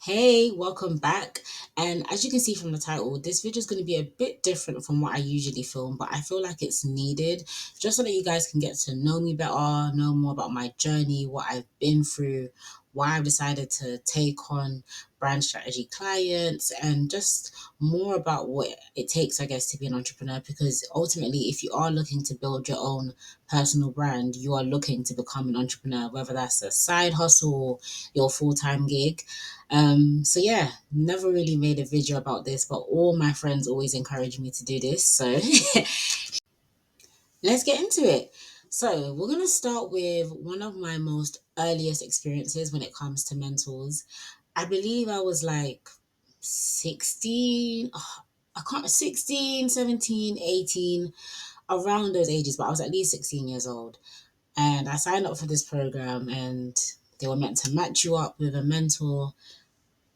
Hey, welcome back. And as you can see from the title, this video is going to be a bit different from what I usually film, but I feel like it's needed just so that you guys can get to know me better, know more about my journey, what I've been through, why I've decided to take on brand strategy clients, and just more about what it takes, I guess, to be an entrepreneur. Because ultimately, if you are looking to build your own personal brand, you are looking to become an entrepreneur, whether that's a side hustle or your full-time gig. So yeah, never really made a video about this, but all my friends always encourage me to do this. So let's get into it. So we're gonna start with one of my most earliest experiences when it comes to mentors. I believe I was like 16, I can't 16, 17, 18, around those ages, but I was at least 16 years old. And I signed up for this program and they were meant to match you up with a mentor.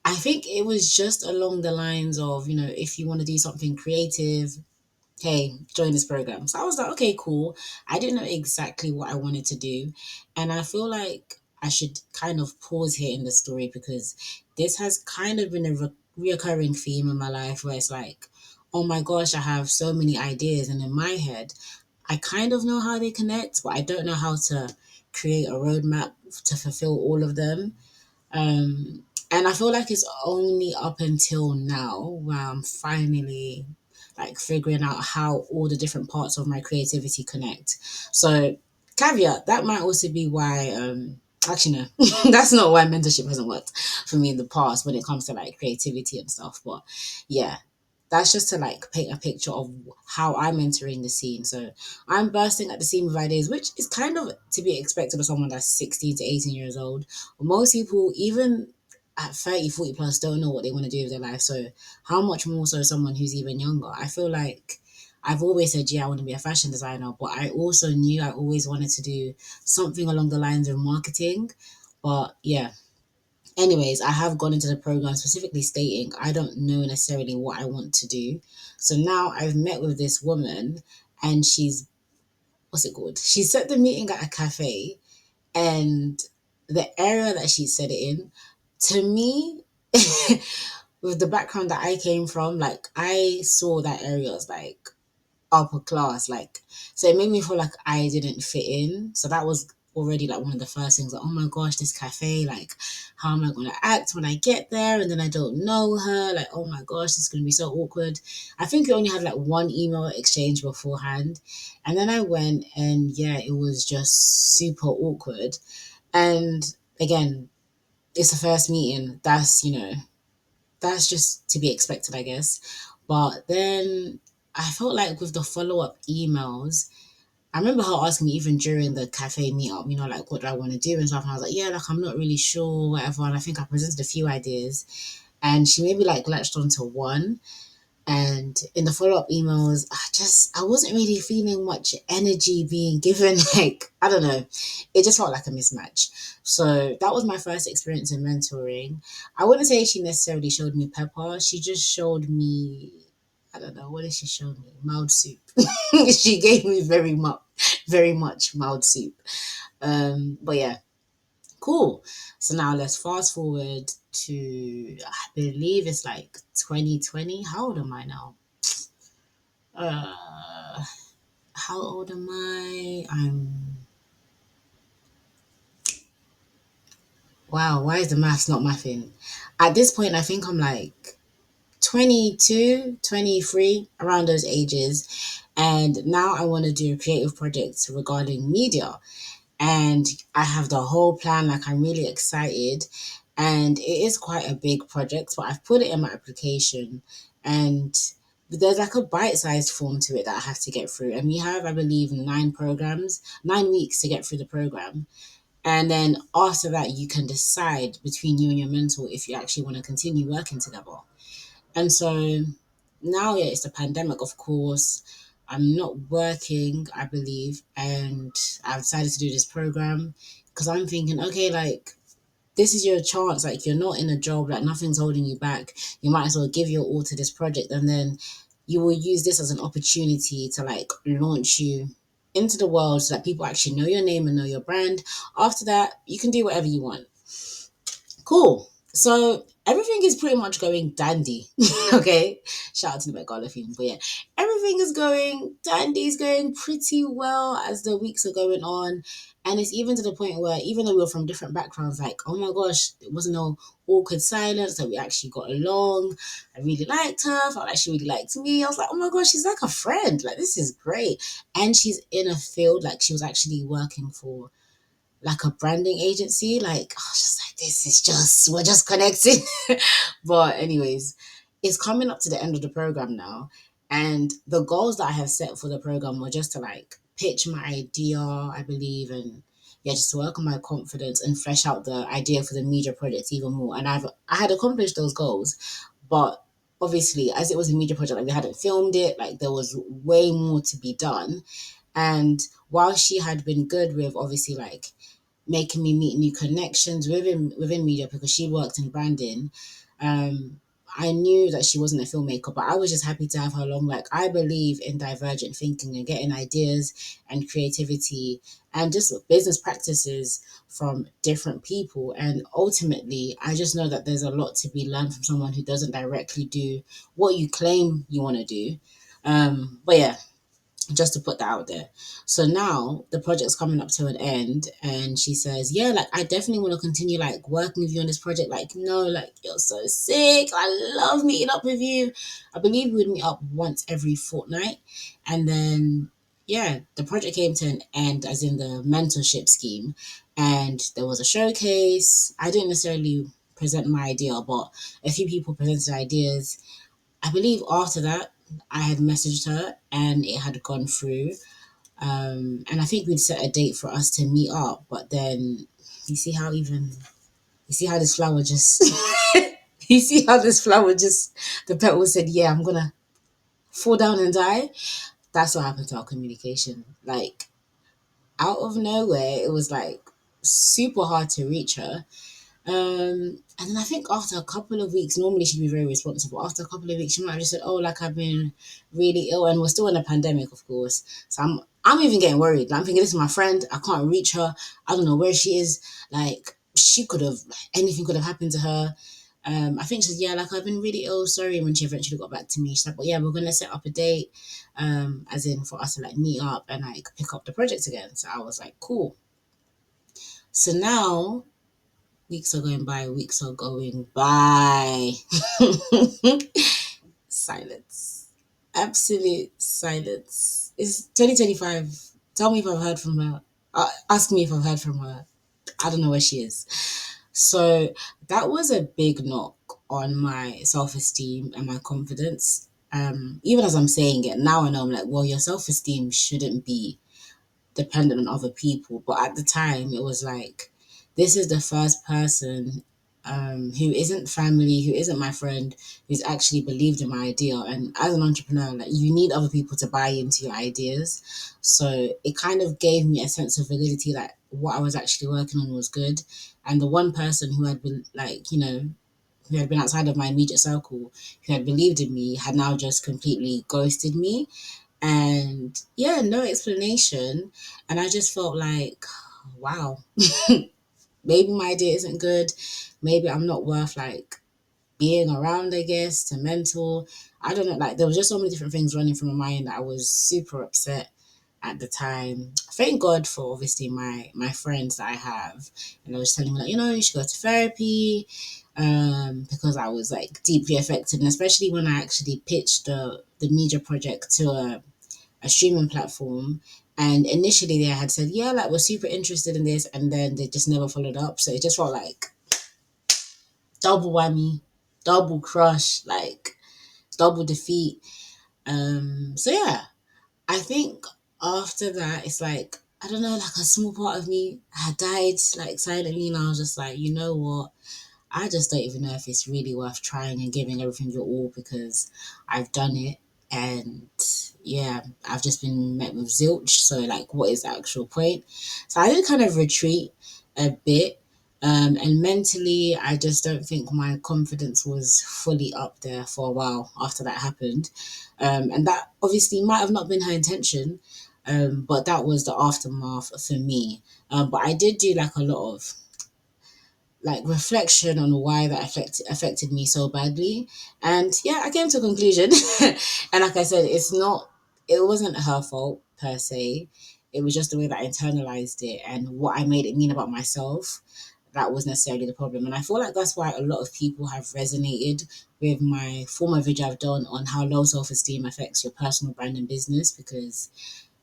I think it was just along the lines of, if you want to do something creative, hey, join this program. So I was like, okay, cool. I didn't know exactly what I wanted to do. And I feel like I should kind of pause here in the story because this has kind of been a reoccurring theme in my life where it's like, oh my gosh, I have so many ideas. And in my head, I kind of know how they connect, but I don't know how to create a roadmap to fulfill all of them. And I feel like it's only up until now where I'm finally like figuring out how all the different parts of my creativity connect. So, caveat, that might also be why, actually, no, that's not why mentorship hasn't worked for me in the past when it comes to like creativity and stuff. But yeah, that's just to like paint a picture of how I'm entering the scene. So I'm bursting at the seam with ideas, which is kind of to be expected of someone that's 16 to 18 years old. Most people, even at 30, 40 plus, don't know what they want to do with their life. So how much more so someone who's even younger? I feel like I've always said, yeah, I want to be a fashion designer, but I also knew I always wanted to do something along the lines of marketing. But yeah, anyways, I have gone into the program specifically stating I don't know necessarily what I want to do. So now I've met with this woman and what's it called? She set the meeting at a cafe, and the area that she said it in, to me, with the background that I came from, like I saw that area as like upper class, like so it made me feel like I didn't fit in. So that was already like one of the first things, like, oh my gosh, this cafe, like how am I gonna act when I get there and then I don't know her? Like, oh my gosh, this is gonna be so awkward. I think we only had like one email exchange beforehand. And then I went and yeah, it was just super awkward. And again, it's the first meeting. That's just to be expected, I guess. But then I felt like with the follow up emails, I remember her asking me even during the cafe meetup, like what do I want to do and stuff. And I was like, yeah, like I'm not really sure, whatever. And I think I presented a few ideas, and she maybe like latched onto one. And in the follow up emails, I wasn't really feeling much energy being given. Like, I don't know. It just felt like a mismatch. So that was my first experience in mentoring. I wouldn't say she necessarily showed me pepper. She just showed me, I don't know, what did she show me? Mild soup. She gave me very much mild soup. But yeah, cool. So now let's fast forward to, I believe it's like 2020. How old am I now? Uh, how old am I? Wow, why is the maths not mathing? At this point, I think I'm like 22, 23, around those ages. And now I want to do creative projects regarding media. And I have the whole plan, like I'm really excited. And it is quite a big project, but I've put it in my application, and there's like a bite-sized form to it that I have to get through. And we have, I believe, 9 weeks to get through the program. And then after that, you can decide between you and your mentor if you actually want to continue working together. And so now, yeah, it's the pandemic, of course. I'm not working, I believe, and I've decided to do this program because I'm thinking, okay, like, this is your chance. Like, you're not in a job, like, nothing's holding you back. You might as well give your all to this project, and then you will use this as an opportunity to, like, launch you into the world so that people actually know your name and know your brand. After that, you can do whatever you want. Cool. So everything is pretty much going dandy. Okay. Shout out to the Met Gala theme. But yeah, everything is going dandy, is going pretty well as the weeks are going on. And it's even to the point where even though we were from different backgrounds, like, oh my gosh, it wasn't no awkward silence, that we actually got along. I really liked her, felt like she really liked me. I was like, oh my gosh, she's like a friend. Like, this is great. And she's in a field, like she was actually working for like a branding agency. Like, I was just like, this is just, we're just connecting. But, anyways, it's coming up to the end of the program now. And the goals that I have set for the program were just to like pitch my idea, I believe, and yeah, just to work on my confidence and flesh out the idea for the media project even more. And I had accomplished those goals, but obviously, as it was a media project, like we hadn't filmed it, like there was way more to be done. And while she had been good with obviously like making me meet new connections within media because she worked in branding. I knew that she wasn't a filmmaker, but I was just happy to have her along. Like I believe in divergent thinking and getting ideas and creativity and just business practices from different people. And ultimately, I just know that there's a lot to be learned from someone who doesn't directly do what you claim you want to do. But yeah, just to put that out there. So now the project's coming up to an end and she says, yeah, like I definitely want to continue like working with you on this project. Like, no, like you're so sick. I love meeting up with you. I believe we would meet up once every fortnight. And then yeah, the project came to an end as in the mentorship scheme. And there was a showcase. I didn't necessarily present my idea, but a few people presented ideas. I believe after that, I had messaged her and it had gone through. And I think we'd set a date for us to meet up, but then you see how even you see how this flower just you see how this flower just the petal said, yeah, I'm gonna fall down and die. That's what happened to our communication. Like out of nowhere, it was like super hard to reach her. And then I think after a couple of weeks, normally she'd be very responsible. After a couple of weeks, she might have just said, "Oh, like I've been really ill," and we're still in a pandemic, of course. So I'm even getting worried. Like, I'm thinking, this is my friend. I can't reach her. I don't know where she is. Like she could have anything could have happened to her. I think she said, "Yeah, like I've been really ill. Sorry." When she eventually got back to me, she's like, "But yeah, we're gonna set up a date, as in for us to like meet up and like pick up the project again." So I was like, "Cool." So now weeks are going by, weeks are going by. Silence. Absolute silence. It's 2025. Tell me if I've heard from her. Ask me if I've heard from her. I don't know where she is. So that was a big knock on my self esteem and my confidence. Even as I'm saying it, now I know I'm like, well, your self esteem shouldn't be dependent on other people. But at the time, it was like, this is the first person who isn't family, who isn't my friend, who's actually believed in my idea. And as an entrepreneur, like you need other people to buy into your ideas. So it kind of gave me a sense of validity that what I was actually working on was good. And the one person who had been like, who had been outside of my immediate circle, who had believed in me, had now just completely ghosted me. And yeah, no explanation. And I just felt like, wow, maybe my idea isn't good. Maybe I'm not worth like being around, I guess, to mentor. I don't know. Like there was just so many different things running through my mind that I was super upset at the time. Thank God for obviously my friends that I have. And I was telling me like, you should go to therapy. Because I was like deeply affected, and especially when I actually pitched the media project to a streaming platform. And initially they had said, yeah, like we're super interested in this. And then they just never followed up. So it just felt like double whammy, double crush, like double defeat. So yeah, I think after that, it's like, I don't know, like a small part of me had died like silently. And I was just like, you know what? I just don't even know if it's really worth trying and giving everything your all because I've done it and yeah, I've just been met with zilch. So like, what is the actual point? So I did kind of retreat a bit. And mentally, I just don't think my confidence was fully up there for a while after that happened. And that obviously might have not been her intention, but that was the aftermath for me. But I did do like a lot of like reflection on why that affected me so badly. And yeah, I came to a conclusion. And like I said, it wasn't her fault per se. It was just the way that I internalized it and what I made it mean about myself. That was necessarily the problem. And I feel like that's why a lot of people have resonated with my former video I've done on how low self esteem affects your personal brand and business, because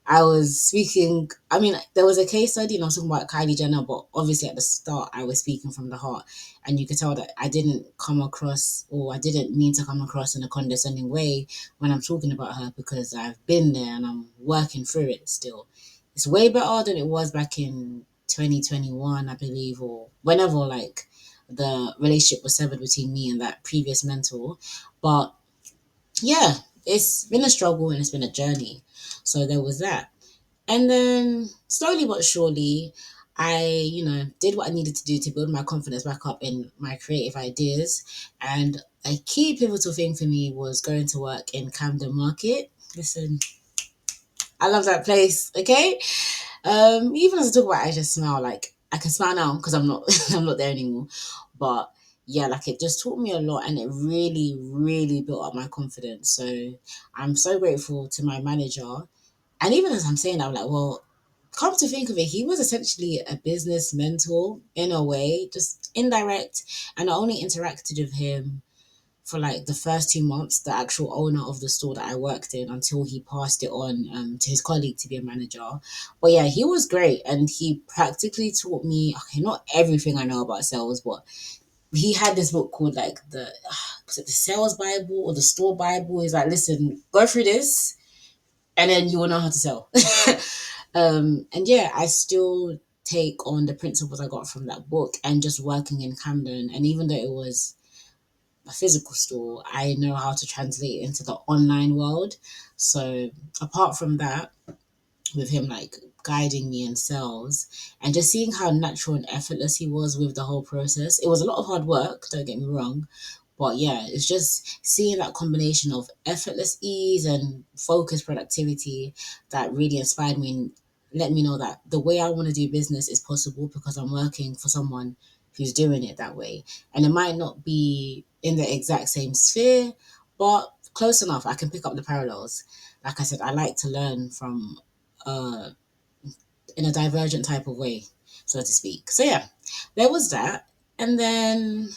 I was speaking, I mean, there was a case study and I was talking about Kylie Jenner, but obviously at the start I was speaking from the heart. And you could tell that I didn't come across, or I didn't mean to come across in a condescending way when I'm talking about her, because I've been there and I'm working through it still. It's way better than it was back in 2021, I believe, or whenever like the relationship was severed between me and that previous mentor. But yeah, it's been a struggle and it's been a journey. So there was that. And then slowly but surely, did what I needed to do to build my confidence back up in my creative ideas. And a key pivotal thing for me was going to work in Camden Market. Listen, I love that place, okay? Even as I talk about it, I just smile. Like, I can smile now because I'm not I'm not there anymore. But yeah, like it just taught me a lot and it really, really built up my confidence. So I'm so grateful to my manager. And even as I'm saying that, I'm like, well, come to think of it, he was essentially a business mentor in a way, just indirect. And I only interacted with him for like the first 2 months, the actual owner of the store that I worked in, until he passed it on to his colleague to be a manager. But yeah, he was great and he practically taught me, okay, not everything I know about sales, but he had this book called like was it the sales Bible or the store Bible? He's like, listen, go through this and then you will know how to sell. And yeah, I still take on the principles I got from that book and just working in Camden. And even though it was a physical store, I know how to translate it into the online world. So apart from that, with him like guiding me in sales and just seeing how natural and effortless he was with the whole process. It was a lot of hard work, don't get me wrong. But yeah, it's just seeing that combination of effortless ease and focused productivity that really inspired me and let me know that the way I want to do business is possible because I'm working for someone who's doing it that way. And it might not be in the exact same sphere, but close enough. I can pick up the parallels. Like I said, I like to learn from uh, in a divergent type of way, so to speak. So yeah, there was that. And then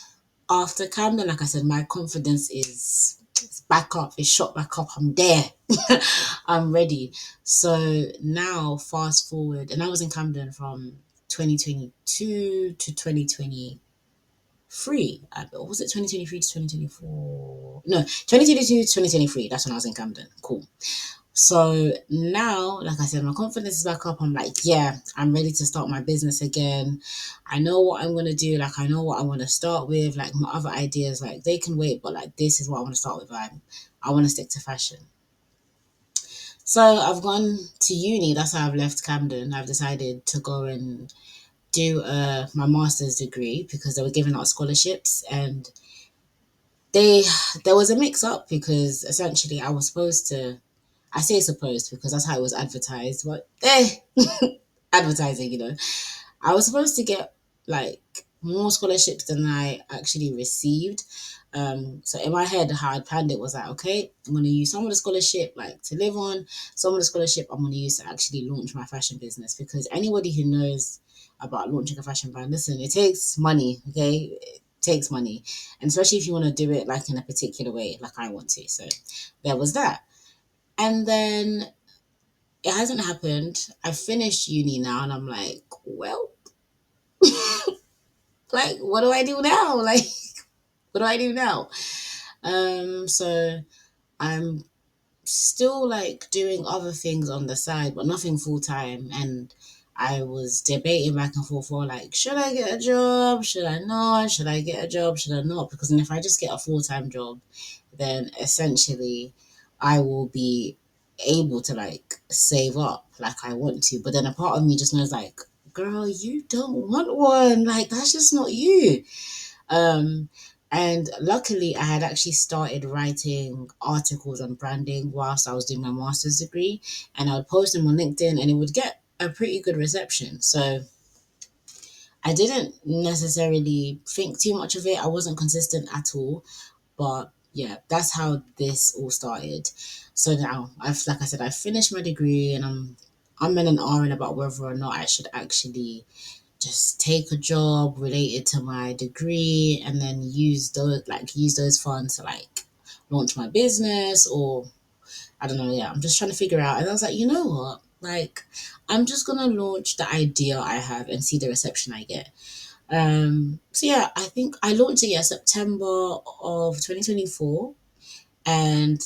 after Camden, like I said, my confidence is it's back up, it's shot back up. I'm there. I'm ready. So now fast forward, and I was in Camden from 2022 to 2023. Or was it 2023 to 2024? No, 2022 to 2023. That's when I was in Camden. Cool. So now, like I said, my confidence is back up. I'm like, yeah, I'm ready to start my business again. I know what I'm gonna do. Like, I know what I want to start with. Like my other ideas, like they can wait, but like this is what I want to start with. I want to stick to fashion. So I've gone to uni. That's how I've left Camden. I've decided to go and do my master's degree because they were giving out scholarships, and they there was a mix up because essentially I was supposed to, I say supposed because that's how it was advertised, but advertising, I was supposed to get like more scholarships than I actually received. So in my head, how I planned it was like, okay, I'm going to use some of the scholarship like to live on, some of the scholarship I'm going to use to actually launch my fashion business, because anybody who knows about launching a fashion brand, listen, it takes money, okay? It takes money, and especially if you want to do it like in a particular way, like I want to. So there was that. And then it hasn't happened. I finished uni now and I'm like, well, like, what do I do now? Like, what do I do now? So I'm still like doing other things on the side, but nothing full time. And I was debating back and forth for like, should I get a job? Should I not? Should I get a job? Should I not? Because then if I just get a full time job, then essentially I will be able to like save up like I want to. But then a part of me just knows like, girl, you don't want one. Like that's just not you. Um, and luckily, I had actually started writing articles on branding whilst I was doing my master's degree, and I would post them on LinkedIn, and it would get a pretty good reception. So I didn't necessarily think too much of it. I wasn't consistent at all. But yeah, that's how this all started. So now like I said, I finished my degree, and I'm in an R about whether or not I should actually just take a job related to my degree and then use those funds to like launch my business, or I don't know. Yeah, I'm just trying to figure out. And I was like, you know what? Like, I'm just gonna launch the idea I have and see the reception I get. So yeah, I think I launched it, yeah, September of 2024, and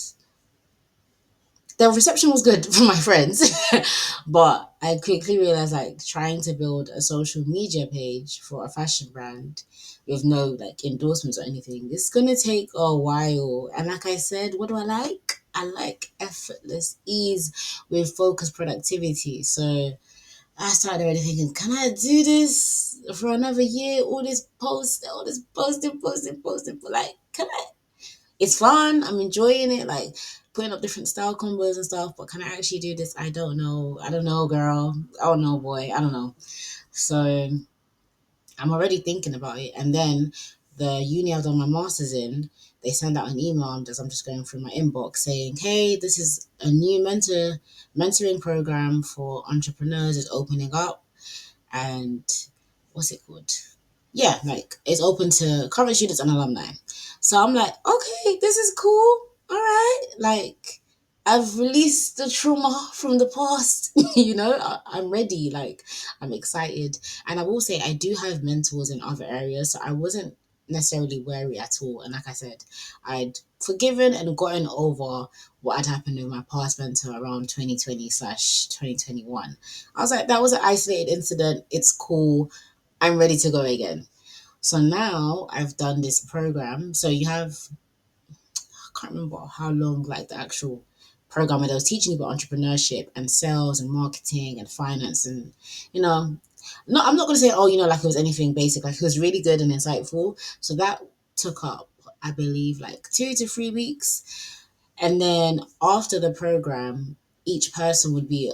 the reception was good from my friends. But I quickly realized, like, trying to build a social media page for a fashion brand with no like endorsements or anything, it's gonna take a while. And like I said, what do I like? I like effortless ease with focused productivity. So I started already thinking, can I do this for another year? All this posting. But like, can I? It's fun. I'm enjoying it. Like putting up different style combos and stuff. But can I actually do this? I don't know. I don't know, girl. Oh no, boy. I don't know. So I'm already thinking about it. And then the uni I've done my master's in, they send out an email as I'm just going through my inbox saying, hey, this is a new mentoring program for entrepreneurs is opening up, and what's it called? Yeah, like it's open to current students and alumni. So I'm like, okay, this is cool. All right. Like I've released the trauma from the past. I'm ready. Like I'm excited. And I will say I do have mentors in other areas. So I wasn't necessarily wary at all. And like I said, I'd forgiven and gotten over what had happened with my past mentor around 2020/2021. I was like, that was an isolated incident. It's cool. I'm ready to go again. So now I've done this program. So you have, I can't remember how long like the actual program that I was teaching you about entrepreneurship and sales and marketing and finance and you know, no, I'm not gonna say like it was anything basic. Like it was really good and insightful. So that took up, I believe, like 2 to 3 weeks. And then after the program, each person would be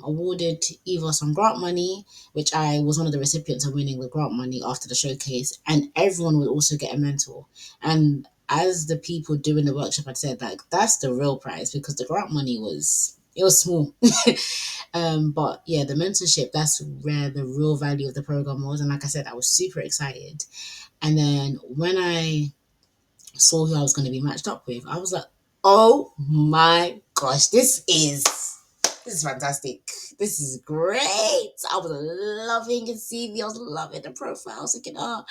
awarded either some grant money, which I was one of the recipients of winning the grant money after the showcase, and everyone would also get a mentor. And as the people doing the workshop had said, like that's the real prize because the grant money was small. But yeah, the mentorship, that's where the real value of the program was. And like I said, I was super excited. And then when I saw who I was going to be matched up with, I was like, oh my gosh, this is fantastic. This is great. I was loving the CV. I was loving the profile. I was thinking, oh,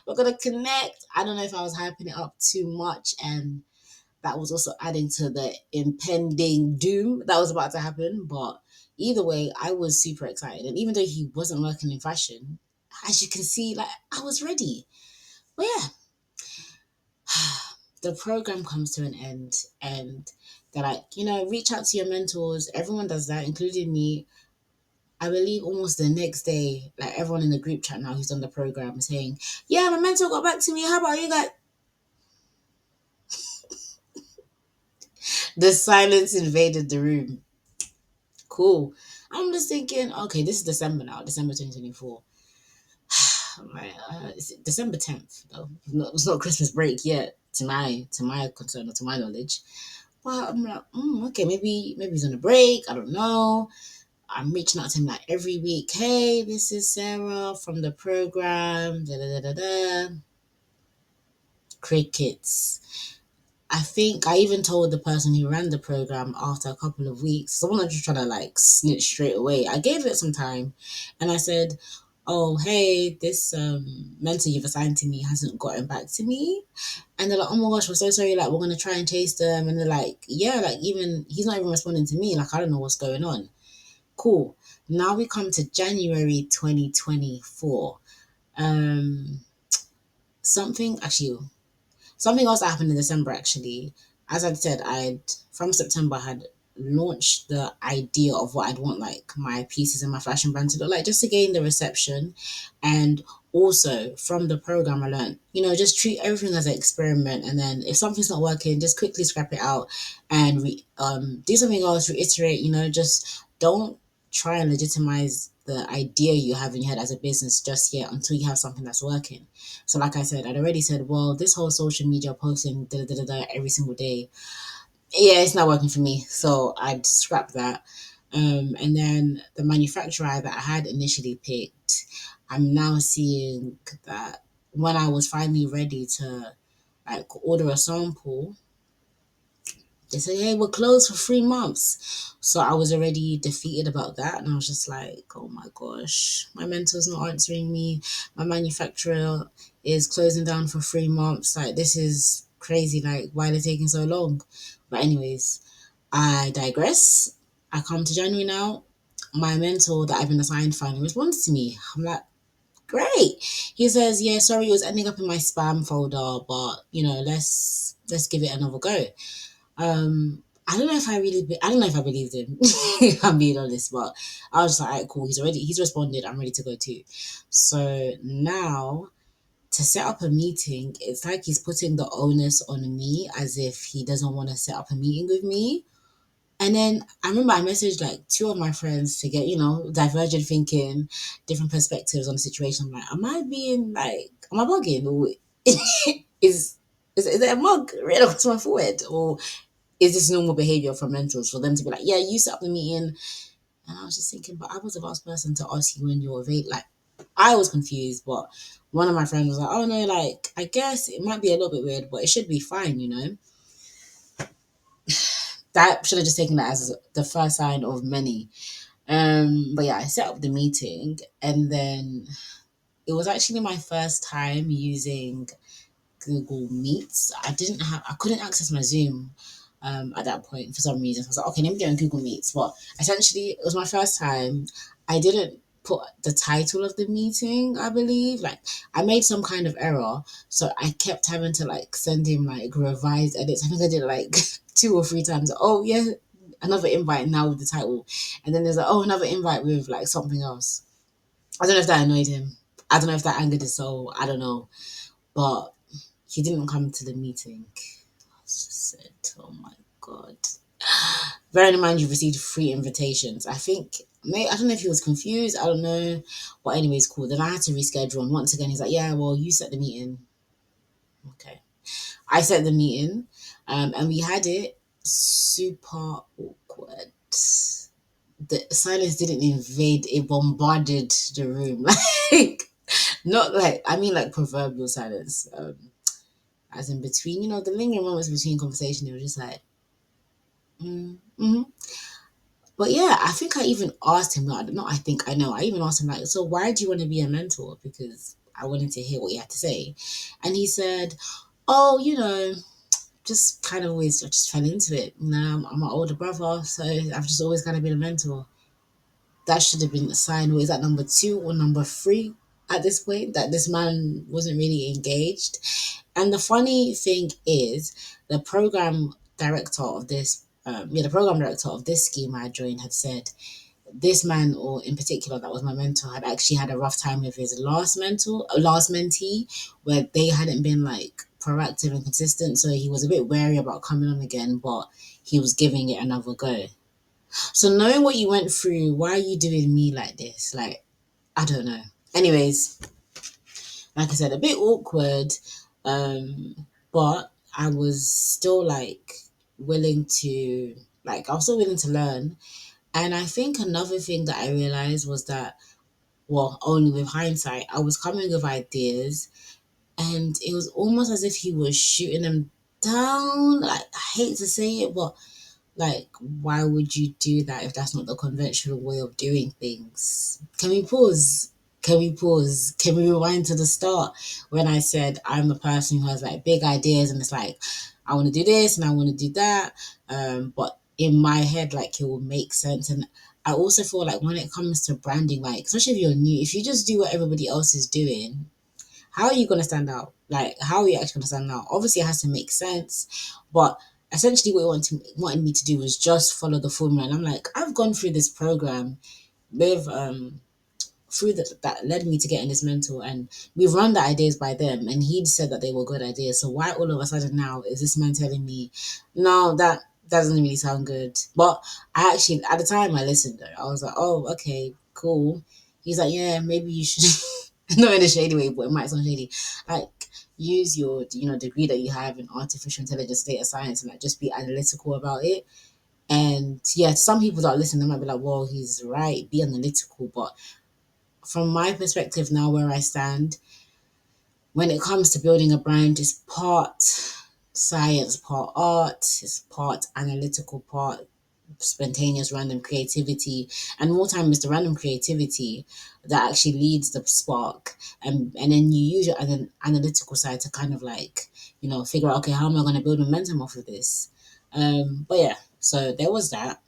we're gonna connect. I don't know if I was hyping it up too much, and that was also adding to the impending doom that was about to happen. But either way, I was super excited. And even though he wasn't working in fashion, as you can see, like I was ready. But yeah, the program comes to an end, and they're like, reach out to your mentors. Everyone does that, including me. I believe almost the next day, like everyone in the group chat now who's done the program is saying, yeah, my mentor got back to me. How about you guys? The silence invaded the room. Cool. I'm just thinking, okay, this is December now, December 2024. I'm like, it's December 10th, though. It's not Christmas break yet, to my concern or to my knowledge. But I'm like, okay, maybe he's on a break. I don't know. I'm reaching out to him like every week. Hey, this is Sarah from the program. Da da da da da. Crickets. I think I even told the person who ran the program after a couple of weeks. Someone was just trying to like snitch straight away. I gave it some time, and I said, "Oh, hey, this mentor you've assigned to me hasn't gotten back to me." And they're like, "Oh my gosh, we're so sorry. Like, we're gonna try and chase them." And they're like, "Yeah, like even he's not even responding to me. Like, I don't know what's going on." Cool. Now we come to January 2024. Um, something actually Something else that happened in December actually. As I said, I'd from September had launched the idea of what I'd want like my pieces and my fashion brand to look like, just to gain the reception. And also from the program I learned, just treat everything as an experiment, and then if something's not working, just quickly scrap it out and do something else, reiterate, just don't try and legitimize the idea you have in your head as a business just yet until you have something that's working. So like I said, I'd already said, well, this whole social media posting every single day, yeah, it's not working for me. So I'd scrap that. And then the manufacturer that I had initially picked, I'm now seeing that when I was finally ready to like order a sample, they said, hey, we're closed for 3 months. So I was already defeated about that. And I was just like, oh my gosh, my mentor's not answering me. My manufacturer is closing down for 3 months. Like, this is crazy. Like, why are they taking so long? But, anyways, I digress. I come to January now. My mentor that I've been assigned finally responds to me. I'm like, great. He says, yeah, sorry, it was ending up in my spam folder, but let's give it another go. I don't know if I don't know if I believed him. If I'm being honest, but I was just like, all right, cool. He's responded. I'm ready to go too. So now to set up a meeting, it's like he's putting the onus on me as if he doesn't want to set up a meeting with me. And then I remember I messaged like two of my friends to get, divergent thinking, different perspectives on the situation. I'm like, am I bugging? Or is there a mug right across my forehead? Or is this normal behavior for mentors for them to be like, yeah, you set up the meeting? And I was just thinking, but I was the last person to ask you when you're available. Like, I was confused, but one of my friends was like, oh no, like, I guess it might be a little bit weird, but it should be fine. That should have just taken that as the first sign of many. But yeah, I set up the meeting, and then it was actually my first time using Google Meets. I couldn't access my Zoom at that point for some reason. So I was like, okay, let me get on Google Meets. But essentially, it was my first time. I didn't put the title of the meeting, I believe. Like, I made some kind of error. So I kept having to like send him like revised edits. I think I did it like 2 or 3 times. Oh, yeah, another invite now with the title. And then there's like, oh, another invite with like something else. I don't know if that annoyed him. I don't know if that angered his soul. I don't know. But he didn't come to the meeting. I just said, oh my God. Bearing in mind, you received 3 invitations. I don't know if he was confused. I don't know. But anyways, cool. Then I had to reschedule. And once again, he's like, yeah, well, you set the meeting. Okay. I set the meeting. And we had it super awkward. The silence didn't invade, it bombarded the room. Like, not like, I mean, like proverbial silence. As in between, the lingering moments between conversation, it was just like, mm-hmm. But yeah, I think I even asked him, not I think, I know, I even asked him, like, so why do you want to be a mentor? Because I wanted to hear what he had to say. And he said, oh, just kind of always I just fell into it. I'm an older brother, so I've just always kind of been a mentor. That should have been a sign. Or is that number 2 or number 3 at this point that this man wasn't really engaged? And the funny thing is, the program director of this scheme I joined had said this man, or in particular, that was my mentor, had actually had a rough time with his last mentee, where they hadn't been like proactive and consistent. So he was a bit wary about coming on again, but he was giving it another go. So knowing what you went through, why are you doing me like this? Like, I don't know. Anyways, like I said, a bit awkward, but I was still I was still willing to learn. And I think another thing that I realized was that, well, only with hindsight, I was coming with ideas, and it was almost as if he was shooting them down. Like, I hate to say it, but like, why would you do that if that's not the conventional way of doing things? Can we pause? Can we pause? Can we rewind to the start when I said I'm a person who has like big ideas and it's like, I want to do this and I want to do that. But in my head, like, it will make sense. And I also feel like when it comes to branding, like, especially if you're new, if you just do what everybody else is doing, how are you going to stand out? Like, how are you actually going to stand out? Obviously, it has to make sense, but essentially, what he wanted me to do was just follow the formula. And I'm like, I've gone through this program with through that led me to getting this mentor, and we've run the ideas by them, and he'd said that they were good ideas. So why all of a sudden now is this man telling me, no, that doesn't really sound good? But I actually, at the time, I listened though. I was like, oh, okay, cool. He's like, yeah, maybe you should, not in a shady way, but it might sound shady. Like, use your, degree that you have in artificial intelligence, data science, and like just be analytical about it. And yeah, some people that listen, they might be like, well, he's right, be analytical. But from my perspective now, where I stand, when it comes to building a brand, it's part science, part art, it's part analytical, part spontaneous random creativity, and more time is the random creativity that actually leads the spark, and then you use your analytical side to kind of like figure out, okay, how am I going to build momentum off of this. But yeah, so there was that.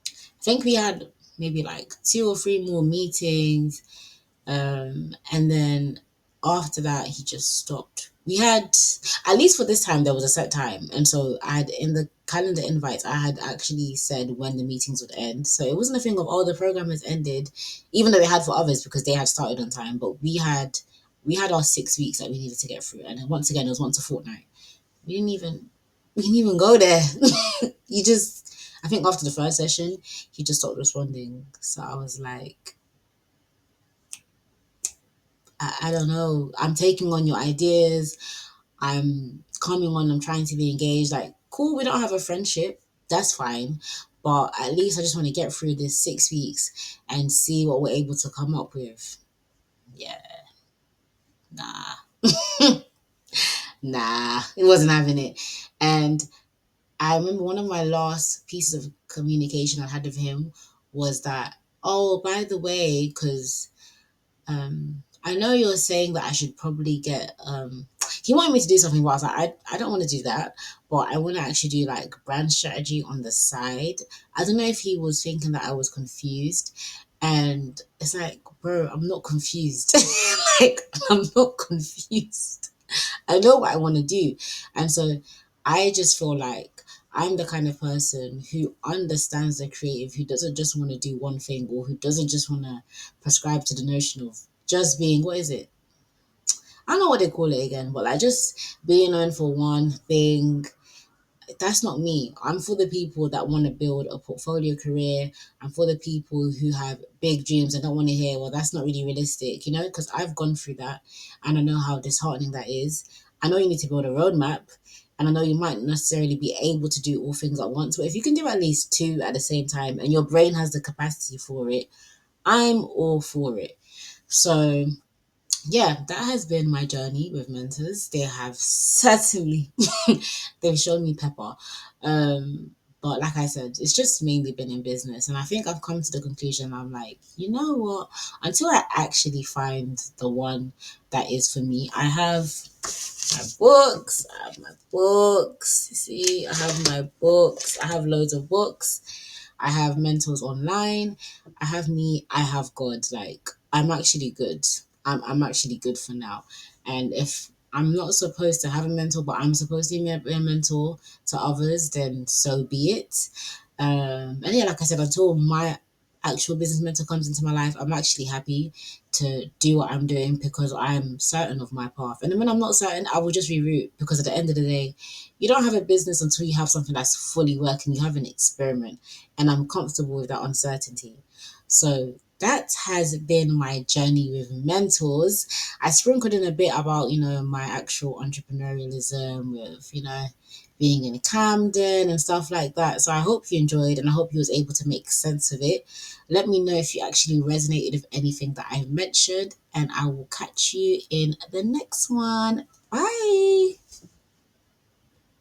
I think we had maybe like 2 or 3 more meetings, and then after that, he just stopped. We had, at least for this time, there was a set time. And so I had, in the calendar invites, I had actually said when the meetings would end. So it wasn't a thing of, oh, the program has ended, even though it had for others because they had started on time. But we had our 6 weeks that we needed to get through. And then once again, it was once a fortnight. We didn't even, we didn't even go there. You just, I think after the first session, he just stopped responding. So I was like, I don't know. I'm taking on your ideas. I'm coming on. I'm trying to be engaged. Like, cool, we don't have a friendship. That's fine. But at least I just want to get through this 6 weeks and see what we're able to come up with. Yeah, nah, nah, it wasn't having it. And I remember one of my last pieces of communication I had with him was that, oh, by the way, because I know you're saying that I should probably get he wanted me to do something, but I was like, I don't want to do that, but I want to actually do like brand strategy on the side. I don't know if he was thinking that I was confused, and it's like, bro, I'm not confused. Like, I'm not confused. I know what I want to do. And so I just feel like I'm the kind of person who understands the creative, who doesn't just want to do one thing, or who doesn't just want to prescribe to the notion of just being, what is it? I don't know what they call it again, but like just being known for one thing. That's not me. I'm for the people that want to build a portfolio career. I'm for the people who have big dreams and don't want to hear, well, that's not really realistic, because I've gone through that and I know how disheartening that is. I know you need to build a roadmap, and I know you might not necessarily be able to do all things at once, but if you can do at least two at the same time and your brain has the capacity for it, I'm all for it. So yeah, that has been my journey with mentors. They have certainly they've shown me pepper. But like I said, it's just mainly been in business. And I think I've come to the conclusion, I'm like, you know what? Until I actually find the one that is for me, I have my books. I have my books. You see, I have my books. I have loads of books. I have mentors online. I have me. I have God. Like, I'm actually good. I'm actually good for now. And if I'm not supposed to have a mentor, but I'm supposed to be a mentor to others, then so be it. And yeah, like I said, until my actual business mentor comes into my life, I'm actually happy to do what I'm doing because I'm certain of my path. And then when I'm not certain, I will just reroute, because at the end of the day, you don't have a business until you have something that's fully working. You have an experiment, and I'm comfortable with that uncertainty. So that has been my journey with mentors. I sprinkled in a bit about, my actual entrepreneurialism with, being in Camden and stuff like that. So I hope you enjoyed, and I hope you was able to make sense of it. Let me know if you actually resonated with anything that I mentioned, and I will catch you in the next one. Bye.